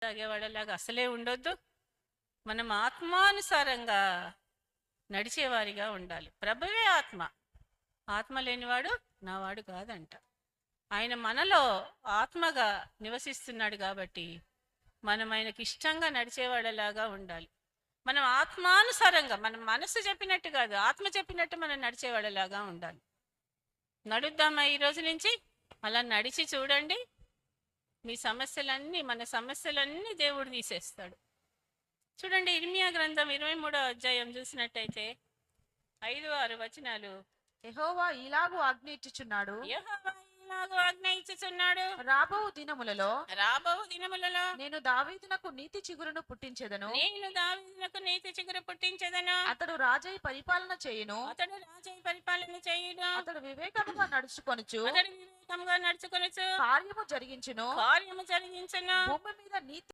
తాగేవాళ్ళలాగా అసలే ఉండొద్దు. మనం ఆత్మానుసారంగా నడిచేవారిగా ఉండాలి. ప్రభువే ఆత్మ. ఆత్మ లేనివాడు నావాడు కాదంట. ఆయన మనలో ఆత్మగా నివసిస్తున్నాడు కాబట్టి మనం ఆయనకి ఇష్టంగా నడిచేవాళ్ళలాగా ఉండాలి. మనం ఆత్మానుసారంగా, మన మనసు చెప్పినట్టు కాదు, ఆత్మ చెప్పినట్టు మనం నడిచేవాళ్ళలాగా ఉండాలి. నడుద్దామా ఈ రోజు నుంచి? అలా నడిచి చూడండి, మీ సమస్యలన్నీ, మన సమస్యలన్నీ దేవుడు తీసేస్తాడు. చూడండి, ఇర్మియా గ్రంథం 23వ అధ్యాయం చూసినట్టయితే 5-6 వచనాలు. యెహోవా ఇలాగు ఆజ్ఞ ఇచ్చుచున్నాడు, యెహోవా ఇలాగు ఆజ్ఞ ఇచ్చుచున్నాడు, రాబో దినములలో నేను దావీదునకు నీతి చిగురును పుట్టించెదను, దావీదునకు నీతి చిగురు పుట్టించెదను, అతడు రాజై పరిపాలన చేయును, అతడు వివేకముగా నడుచుకొనుచు కార్యము జరిగించును, భూమి మీద నీతి